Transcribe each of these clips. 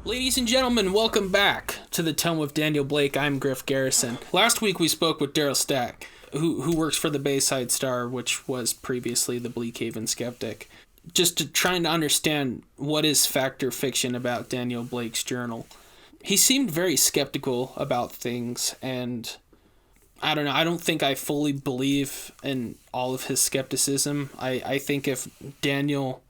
Ladies and gentlemen, welcome back to the Tome of Daniel Blake. I'm Griff Garrison. Last week we spoke with Daryl Stack, who works for the Bayside Star, which was previously the Bleakheaven Skeptic, trying to understand what is fact or fiction about Daniel Blake's journal. He seemed very skeptical about things, and I don't know, I don't think I fully believe in all of his skepticism. I think if Daniel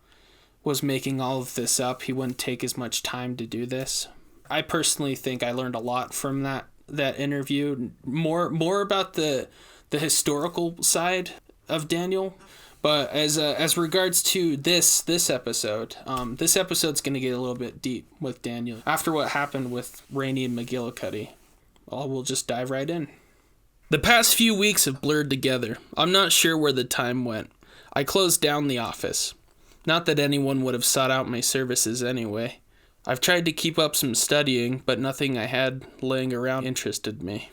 was making all of this up, he wouldn't take as much time to do this. I personally think I learned a lot from that interview, more about the historical side of Daniel. But as regards to this episode, this episode's going to get a little bit deep with Daniel. After what happened with Rainey and McGillicuddy, we'll just dive right in. The past few weeks have blurred together. I'm not sure where the time went. I closed down the office. Not that anyone would have sought out my services anyway. I've tried to keep up some studying, but nothing I had laying around interested me.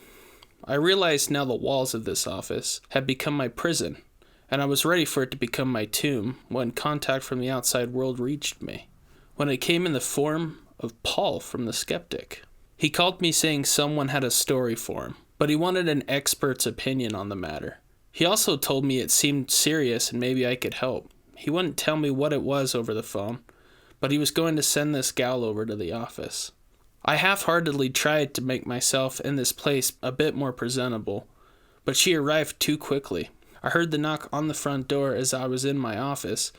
I realized now the walls of this office had become my prison, and I was ready for it to become my tomb when contact from the outside world reached me. When it came in the form of Paul from the Skeptic. He called me saying someone had a story for him, but he wanted an expert's opinion on the matter. He also told me it seemed serious and maybe I could help. He wouldn't tell me what it was over the phone, but he was going to send this gal over to the office. I half-heartedly tried to make myself in this place a bit more presentable, but she arrived too quickly. I heard the knock on the front door as I was in my office.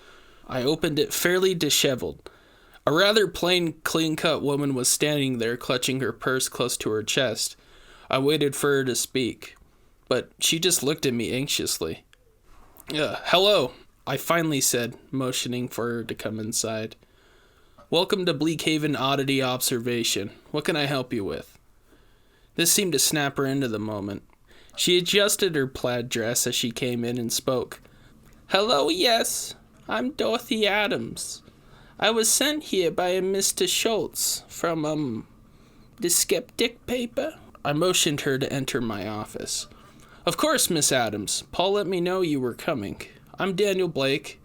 I opened it fairly disheveled. A rather plain, clean-cut woman was standing there clutching her purse close to her chest. I waited for her to speak, but she just looked at me anxiously. Hello, I finally said, motioning for her to come inside. Welcome to Bleakheaven Oddity Observation. What can I help you with? This seemed to snap her into the moment. She adjusted her plaid dress as she came in and spoke. Hello, yes. I'm Dorothy Adams. I was sent here by a Mr. Schultz from, the Skeptic paper. I motioned her to enter my office. Of course, Miss Adams. Paul let me know you were coming. I'm Daniel Blake,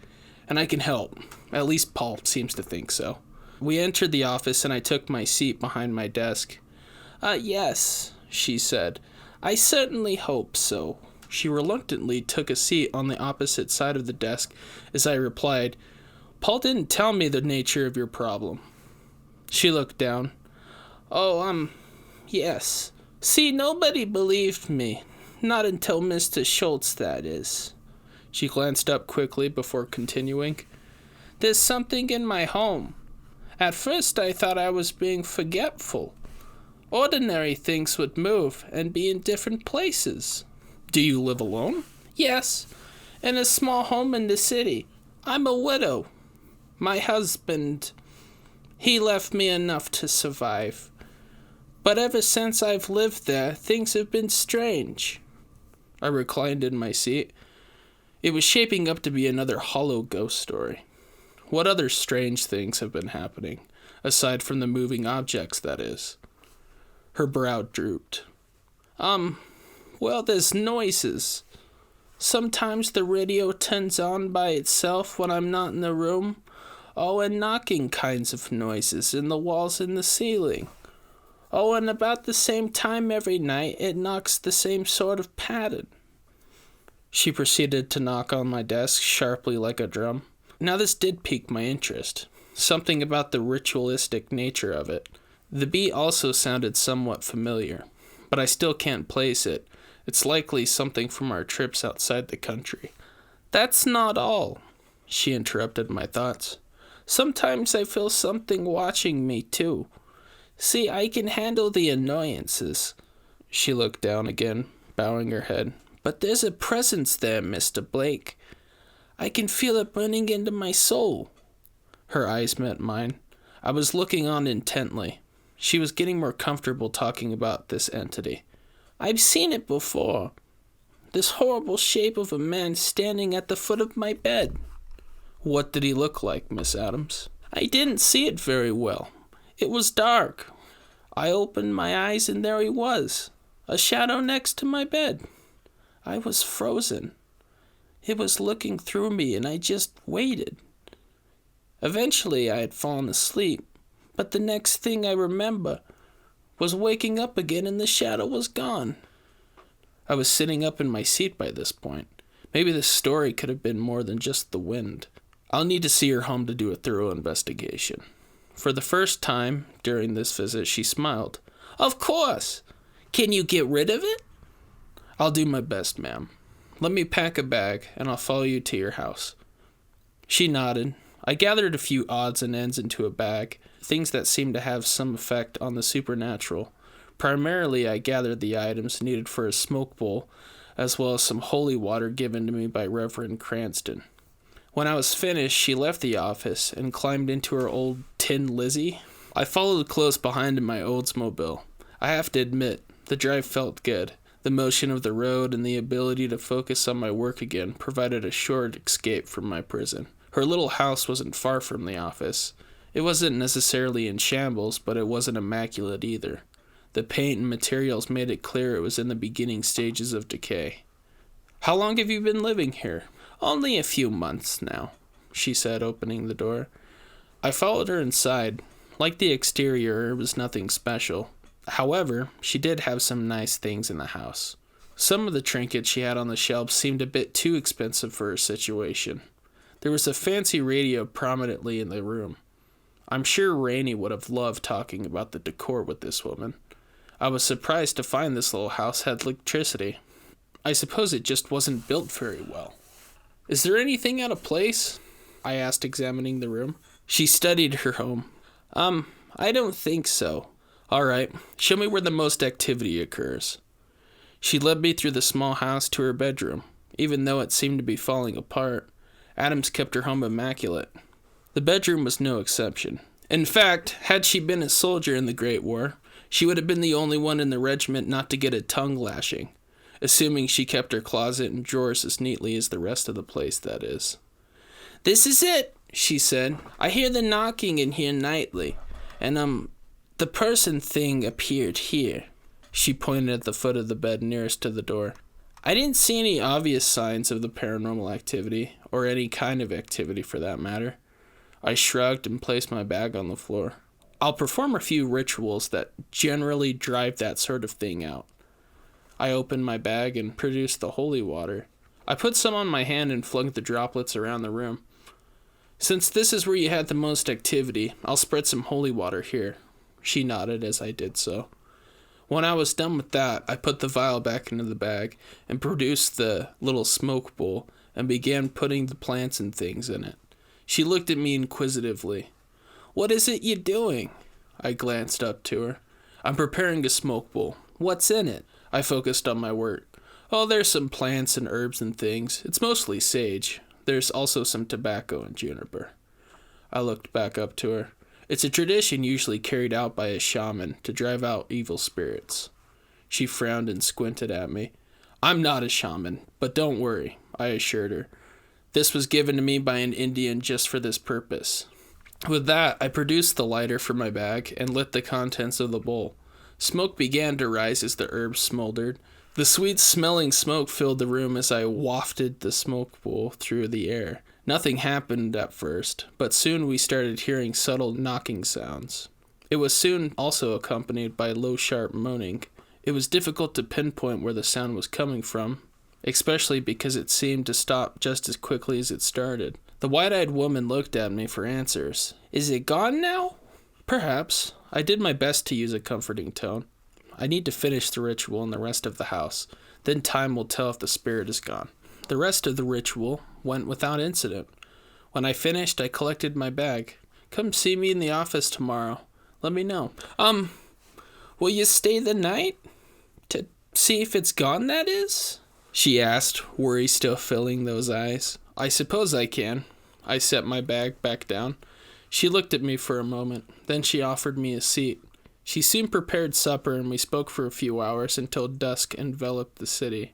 and I can help. At least Paul seems to think so. We entered the office, and I took my seat behind my desk. Yes, she said. I certainly hope so. She reluctantly took a seat on the opposite side of the desk as I replied, Paul didn't tell me the nature of your problem. She looked down. Yes. See, nobody believed me. Not until Mr. Schultz, that is. She glanced up quickly before continuing. There's something in my home. At first I thought I was being forgetful. Ordinary things would move and be in different places. Do you live alone? Yes, in a small home in the city. I'm a widow. My husband, he left me enough to survive. But ever since I've lived there, things have been strange. I reclined in my seat. It was shaping up to be another hollow ghost story. What other strange things have been happening, aside from the moving objects, that is? Her brow drooped. Well, there's noises. Sometimes the radio turns on by itself when I'm not in the room. And knocking kinds of noises in the walls and the ceiling. And about the same time every night, it knocks the same sort of pattern. She proceeded to knock on my desk sharply like a drum. Now this did pique my interest. Something about the ritualistic nature of it. The beat also sounded somewhat familiar, but I still can't place it. It's likely something from our trips outside the country. That's not all, she interrupted my thoughts. Sometimes I feel something watching me too. See, I can handle the annoyances. She looked down again, bowing her head. But there's a presence there, Mr. Blake. I can feel it burning into my soul. Her eyes met mine. I was looking on intently. She was getting more comfortable talking about this entity. I've seen it before. This horrible shape of a man standing at the foot of my bed. What did he look like, Miss Adams? I didn't see it very well. It was dark. I opened my eyes and there he was, a shadow next to my bed. I was frozen. It was looking through me and I just waited. Eventually I had fallen asleep, But the next thing I remember was waking up again and the shadow was gone. I was sitting up in my seat by this point. Maybe this story could have been more than just the wind. I'll need to see her home to do a thorough investigation. For the first time during this visit, she smiled. Of course! Can you get rid of it? I'll do my best, ma'am. Let me pack a bag, and I'll follow you to your house. She nodded. I gathered a few odds and ends into a bag, things that seemed to have some effect on the supernatural. Primarily, I gathered the items needed for a smoke bowl, as well as some holy water given to me by Reverend Cranston. When I was finished, she left the office and climbed into her old Tin Lizzie. I followed close behind in my Oldsmobile. I have to admit, the drive felt good. The motion of the road and the ability to focus on my work again provided a short escape from my prison. Her little house wasn't far from the office. It wasn't necessarily in shambles, but it wasn't immaculate either. The paint and materials made it clear it was in the beginning stages of decay. How long have you been living here? Only a few months now, she said, opening the door. I followed her inside. Like the exterior, it was nothing special. However, she did have some nice things in the house. Some of the trinkets she had on the shelves seemed a bit too expensive for her situation. There was a fancy radio prominently in the room. I'm sure Rainey would have loved talking about the decor with this woman. I was surprised to find this little house had electricity. I suppose it just wasn't built very well. Is there anything out of place? I asked, examining the room. She studied her home. I don't think so. All right, show me where the most activity occurs. She led me through the small house to her bedroom. Even though it seemed to be falling apart, Adams kept her home immaculate. The bedroom was no exception. In fact, had she been a soldier in the Great War, she would have been the only one in the regiment not to get a tongue lashing, assuming she kept her closet and drawers as neatly as the rest of the place, that is. This is it, she said. I hear the knocking in here nightly, and, the person thing appeared here. She pointed at the foot of the bed nearest to the door. I didn't see any obvious signs of the paranormal activity, or any kind of activity for that matter. I shrugged and placed my bag on the floor. I'll perform a few rituals that generally drive that sort of thing out. I opened my bag and produced the holy water. I put some on my hand and flung the droplets around the room. Since this is where you had the most activity, I'll spread some holy water here. She nodded as I did so. When I was done with that, I put the vial back into the bag and produced the little smoke bowl and began putting the plants and things in it. She looked at me inquisitively. What is it you're doing? I glanced up to her. I'm preparing a smoke bowl. What's in it? I focused on my work. Oh, there's some plants and herbs and things. It's mostly sage. There's also some tobacco and juniper. I looked back up to her. It's a tradition usually carried out by a shaman to drive out evil spirits. She frowned and squinted at me. I'm not a shaman, but don't worry, I assured her. This was given to me by an Indian just for this purpose. With that, I produced the lighter from my bag and lit the contents of the bowl. Smoke began to rise as the herbs smoldered. The sweet-smelling smoke filled the room as I wafted the smoke bowl through the air. Nothing happened at first, but soon we started hearing subtle knocking sounds. It was soon also accompanied by low, sharp moaning. It was difficult to pinpoint where the sound was coming from, especially because it seemed to stop just as quickly as it started. The wide-eyed woman looked at me for answers. Is it gone now? Perhaps. I did my best to use a comforting tone. I need to finish the ritual in the rest of the house. Then time will tell if the spirit is gone. The rest of the ritual went without incident. When I finished, I collected my bag. Come see me in the office tomorrow. Let me know. Will you stay the night? To see if it's gone, that is? She asked, worry still filling those eyes. I suppose I can. I set my bag back down. She looked at me for a moment. Then she offered me a seat. She soon prepared supper, and we spoke for a few hours until dusk enveloped the city.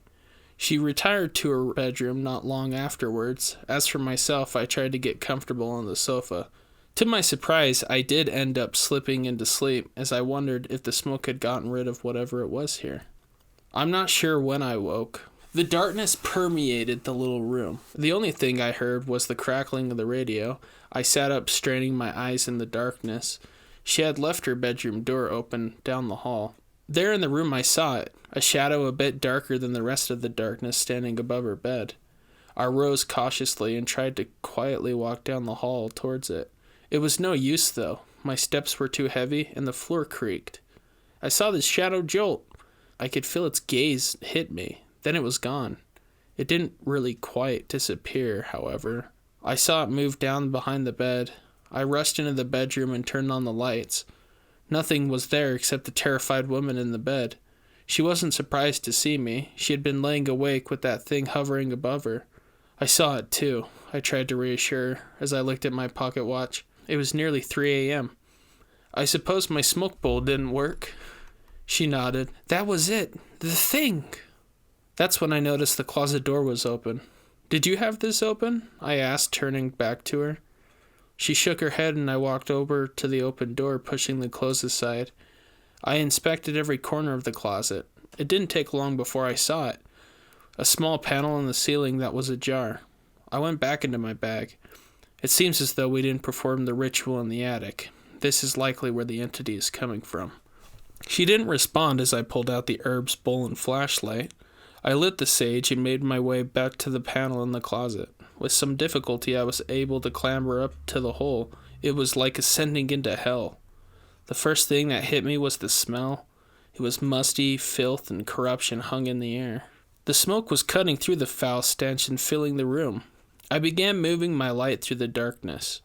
She retired to her bedroom not long afterwards. As for myself, I tried to get comfortable on the sofa. To my surprise, I did end up slipping into sleep, as I wondered if the smoke had gotten rid of whatever it was here. I'm not sure when I woke. The darkness permeated the little room. The only thing I heard was the crackling of the radio. I sat up, straining my eyes in the darkness. She had left her bedroom door open down the hall. There in the room I saw it, a shadow a bit darker than the rest of the darkness standing above her bed. I rose cautiously and tried to quietly walk down the hall towards it. It was no use, though. My steps were too heavy, and the floor creaked. I saw the shadow jolt. I could feel its gaze hit me. Then it was gone. It didn't really quite disappear, however. I saw it move down behind the bed. I rushed into the bedroom and turned on the lights. Nothing was there except the terrified woman in the bed. She wasn't surprised to see me. She had been laying awake with that thing hovering above her. I saw it, too. I tried to reassure her as I looked at my pocket watch. It was nearly 3 a.m. I suppose my smoke bowl didn't work. She nodded. That was it. The thing. That's when I noticed the closet door was open. Did you have this open? I asked, turning back to her. She shook her head and I walked over to the open door, pushing the clothes aside. I inspected every corner of the closet. It didn't take long before I saw it. A small panel in the ceiling that was ajar. I went back into my bag. It seems as though we didn't perform the ritual in the attic. This is likely where the entity is coming from. She didn't respond as I pulled out the herbs bowl and flashlight. I lit the sage and made my way back to the panel in the closet. With some difficulty, I was able to clamber up to the hole. It was like ascending into hell. The first thing that hit me was the smell. It was musty, filth, and corruption hung in the air. The smoke was cutting through the foul stench and filling the room. I began moving my light through the darkness.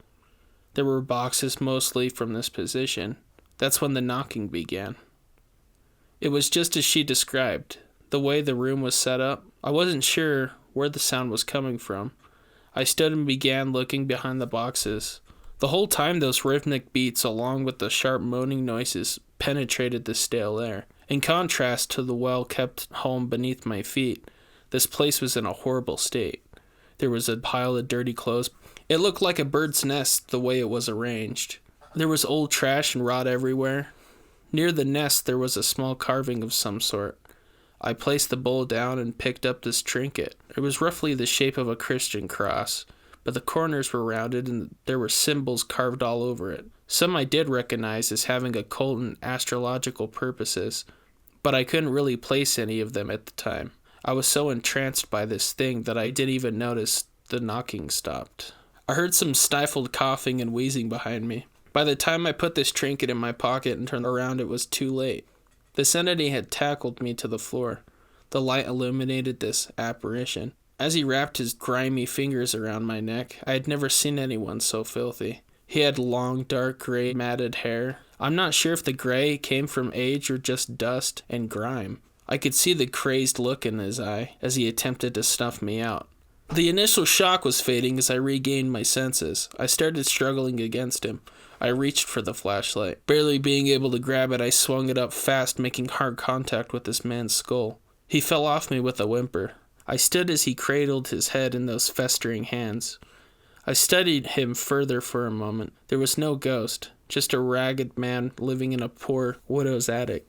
There were boxes mostly from this position. That's when the knocking began. It was just as she described. The way the room was set up, I wasn't sure where the sound was coming from. I stood and began looking behind the boxes. The whole time those rhythmic beats, along with the sharp moaning noises, penetrated the stale air. In contrast to the well-kept home beneath my feet, this place was in a horrible state. There was a pile of dirty clothes. It looked like a bird's nest the way it was arranged. There was old trash and rot everywhere. Near the nest there was a small carving of some sort. I placed the bowl down and picked up this trinket. It was roughly the shape of a Christian cross, but the corners were rounded and there were symbols carved all over it. Some I did recognize as having occult and astrological purposes, but I couldn't really place any of them at the time. I was so entranced by this thing that I didn't even notice the knocking stopped. I heard some stifled coughing and wheezing behind me. By the time I put this trinket in my pocket and turned around, it was too late. This entity had tackled me to the floor. The light illuminated this apparition. As he wrapped his grimy fingers around my neck, I had never seen anyone so filthy. He had long, dark, gray, matted hair. I'm not sure if the gray came from age or just dust and grime. I could see the crazed look in his eye as he attempted to snuff me out. The initial shock was fading as I regained my senses. I started struggling against him. I reached for the flashlight. Barely being able to grab it, I swung it up fast, making hard contact with this man's skull. He fell off me with a whimper. I stood as he cradled his head in those festering hands. I studied him further for a moment. There was no ghost, just a ragged man living in a poor widow's attic.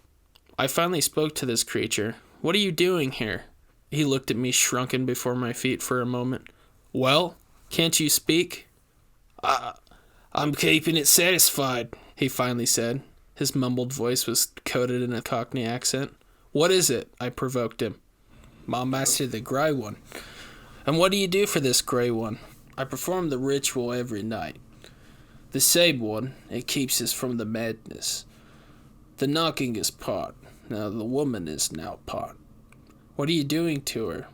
I finally spoke to this creature. "What are you doing here?" He looked at me shrunken before my feet for a moment. "Well, can't you speak?" I'm keeping it satisfied," he finally said. His mumbled voice was coated in a Cockney accent. "What is it?" I provoked him. "My master, the Grey One." "And what do you do for this Grey One?" "I perform the ritual every night. The same one, it keeps us from the madness. The knocking is part. Now the woman is now part." "What are you doing to her?"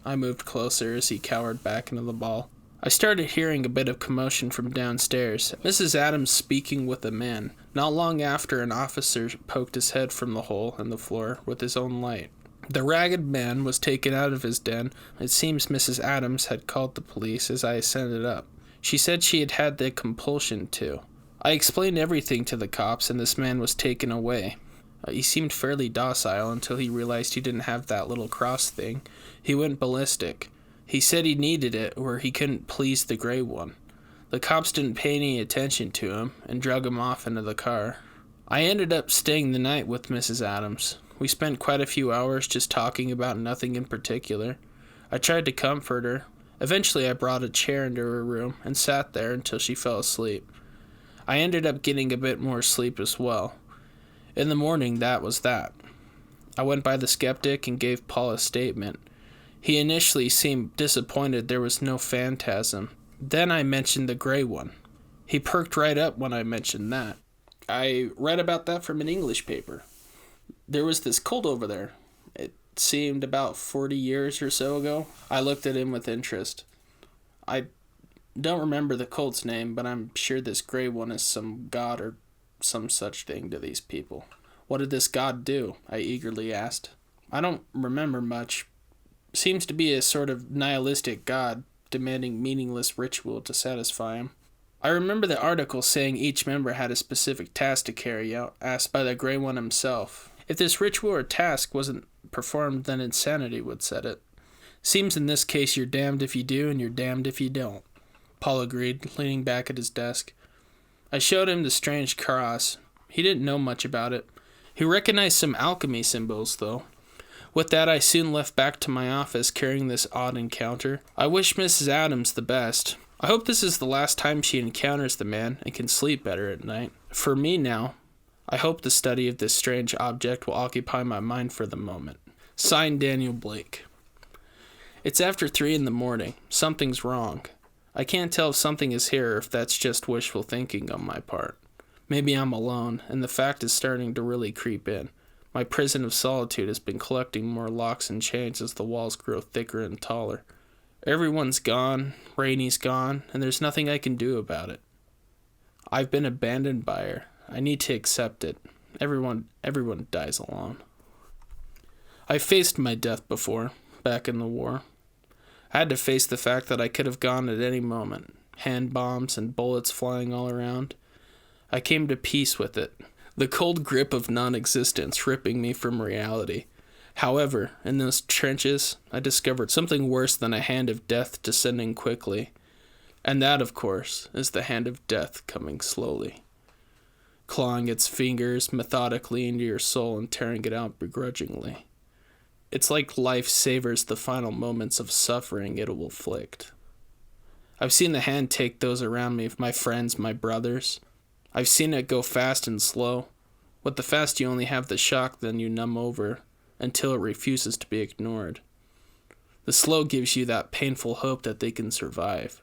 I moved closer as he cowered back into the ball. I started hearing a bit of commotion from downstairs. Mrs. Adams speaking with a man. Not long after, an officer poked his head from the hole in the floor with his own light. The ragged man was taken out of his den. It seems Mrs. Adams had called the police as I ascended up. She said she had had the compulsion to. I explained everything to the cops, and this man was taken away. He seemed fairly docile until he realized he didn't have that little cross thing. He went ballistic. He said he needed it or he couldn't please the Grey One. The cops didn't pay any attention to him and drug him off into the car. I ended up staying the night with Mrs. Adams. We spent quite a few hours just talking about nothing in particular. I tried to comfort her. Eventually I brought a chair into her room and sat there until she fell asleep. I ended up getting a bit more sleep as well. In the morning, that was that. I went by the skeptic and gave Paul a statement. He initially seemed disappointed there was no phantasm. Then I mentioned the gray one. He perked right up when I mentioned that. I read about that from an English paper. There was this cult over there. It seemed about 40 years or so ago. I looked at him with interest. I don't remember the cult's name, but I'm sure this gray one is some god or some such thing to these people. What did this god do? I eagerly asked. I don't remember much. Seems to be a sort of nihilistic god, demanding meaningless ritual to satisfy him. I remember the article saying each member had a specific task to carry out, asked by the Grey One himself. If this ritual or task wasn't performed, then insanity would set it. Seems in this case you're damned if you do and you're damned if you don't, Paul agreed, leaning back at his desk. I showed him the strange cross. He didn't know much about it. He recognized some alchemy symbols, though. With that, I soon left back to my office carrying this odd encounter. I wish Mrs. Adams the best. I hope this is the last time she encounters the man and can sleep better at night. For me now, I hope the study of this strange object will occupy my mind for the moment. Signed, Daniel Blake. It's after 3 a.m. Something's wrong. I can't tell if something is here or if that's just wishful thinking on my part. Maybe I'm alone, and the fact is starting to really creep in. My prison of solitude has been collecting more locks and chains as the walls grow thicker and taller. Everyone's gone, Rainie's gone, and there's nothing I can do about it. I've been abandoned by her. I need to accept it. Everyone dies alone. I faced my death before, back in the war. I had to face the fact that I could have gone at any moment. Hand bombs and bullets flying all around. I came to peace with it. The cold grip of non-existence ripping me from reality. However, in those trenches, I discovered something worse than a hand of death descending quickly. And that, of course, is the hand of death coming slowly, clawing its fingers methodically into your soul and tearing it out begrudgingly. It's like life savors the final moments of suffering it will inflict. I've seen the hand take those around me, my friends, my brothers. I've seen it go fast and slow. With the fast you only have the shock, then you numb over, until it refuses to be ignored. The slow gives you that painful hope that they can survive.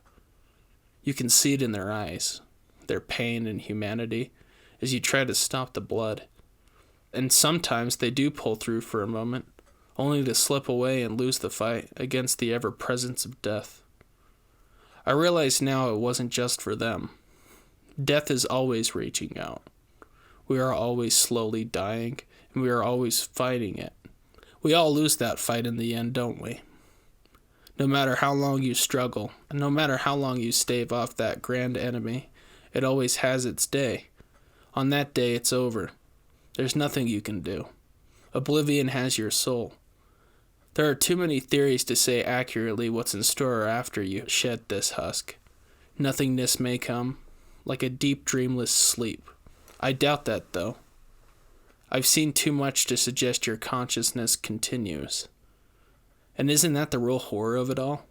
You can see it in their eyes, their pain and humanity, as you try to stop the blood. And sometimes they do pull through for a moment, only to slip away and lose the fight against the ever-presence of death. I realize now it wasn't just for them. Death is always reaching out. We are always slowly dying, and we are always fighting it. We all lose that fight in the end, don't we? No matter how long you struggle, and no matter how long you stave off that grand enemy, it always has its day. On that day, it's over. There's nothing you can do. Oblivion has your soul. There are too many theories to say accurately what's in store after you shed this husk. Nothingness may come, like a deep dreamless sleep. I doubt that, though. I've seen too much to suggest your consciousness continues. And isn't that the real horror of it all?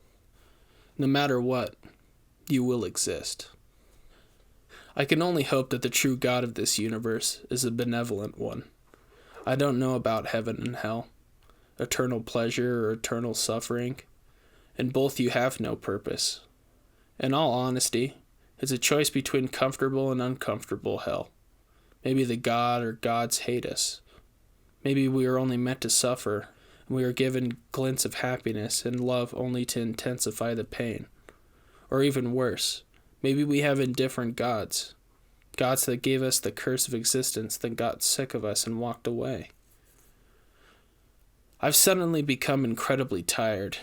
No matter what, you will exist. I can only hope that the true God of this universe is a benevolent one. I don't know about heaven and hell, eternal pleasure or eternal suffering. In both you have no purpose. In all honesty, it's a choice between comfortable and uncomfortable hell. Maybe the God or gods hate us. Maybe we are only meant to suffer, and we are given glints of happiness and love only to intensify the pain. Or even worse, maybe we have indifferent gods. Gods that gave us the curse of existence, then got sick of us and walked away. I've suddenly become incredibly tired.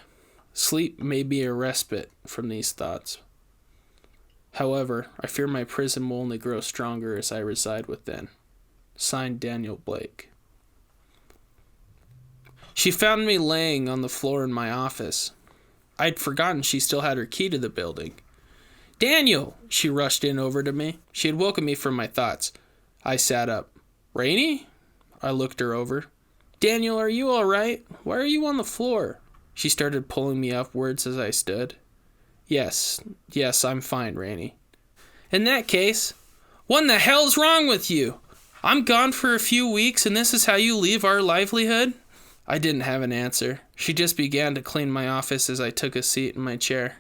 Sleep may be a respite from these thoughts. However, I fear my prison will only grow stronger as I reside within. Signed, Daniel Blake. She found me laying on the floor in my office. I'd forgotten she still had her key to the building. Daniel! She rushed in over to me. She had woken me from my thoughts. I sat up. Rainie? I looked her over. Daniel, are you all right? Why are you on the floor? She started pulling me upwards as I stood. Yes, I'm fine, Rainie. In that case, What in the hell's wrong with you? I'm gone for a few weeks and this is how you leave our livelihood? I didn't have an answer. She just began to clean my office as I took a seat in my chair.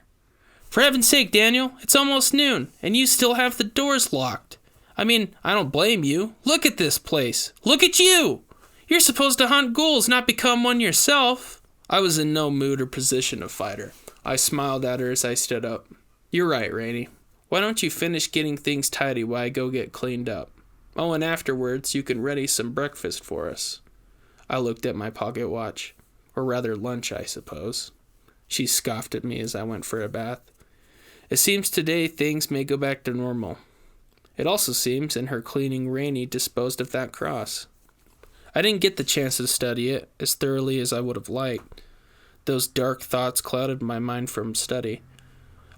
For heaven's sake, Daniel, it's almost noon, and you still have the doors locked. I mean, I don't blame you. Look at this place. Look at you! You're supposed to hunt ghouls, not become one yourself. I was in no mood or position to fight her. I smiled at her as I stood up. You're right, Rainey. Why don't you finish getting things tidy while I go get cleaned up? Oh, and afterwards, you can ready some breakfast for us. I looked at my pocket watch. Or rather, lunch, I suppose. She scoffed at me as I went for a bath. It seems today things may go back to normal. It also seems in her cleaning Rainey disposed of that cross. I didn't get the chance to study it as thoroughly as I would have liked. Those dark thoughts clouded my mind from study.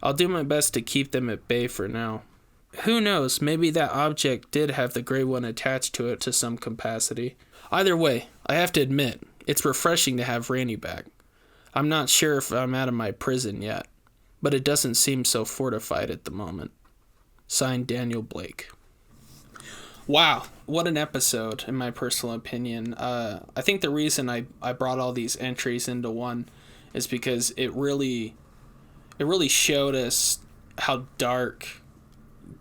I'll do my best to keep them at bay for now. Who knows, maybe that object did have the gray one attached to it to some capacity. Either way, I have to admit, it's refreshing to have Rainey back. I'm not sure if I'm out of my prison yet, but it doesn't seem so fortified at the moment. Signed, Daniel Blake. Wow, what an episode, in my personal opinion. I think the reason I brought all these entries into one is because it really showed us how dark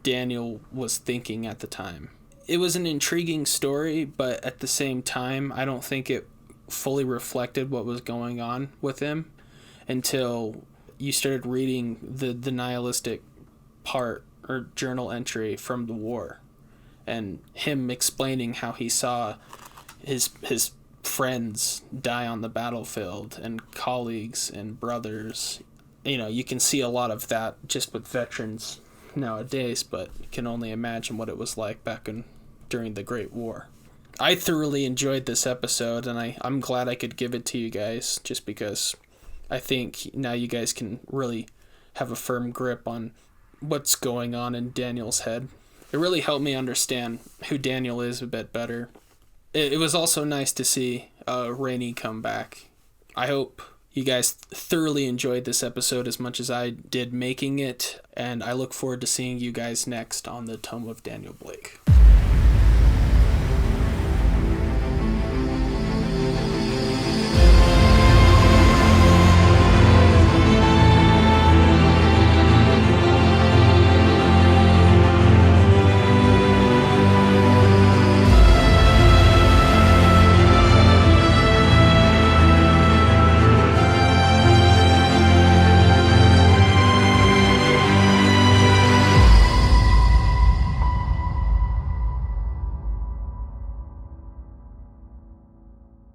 Daniel was thinking at the time. It was an intriguing story, but at the same time, I don't think it fully reflected what was going on with him until you started reading the nihilistic part or journal entry from the war and him explaining how he saw his friends die on the battlefield and colleagues and brothers. You know, you can see a lot of that just with veterans nowadays, but you can only imagine what it was like during the Great War. I thoroughly enjoyed this episode, and I'm glad I could give it to you guys, just because I think now you guys can really have a firm grip on what's going on in Daniel's head. It really helped me understand who Daniel is a bit better. It was also nice to see Rainey come back. I hope you guys thoroughly enjoyed this episode as much as I did making it, and I look forward to seeing you guys next on the Tome of Daniel Blake.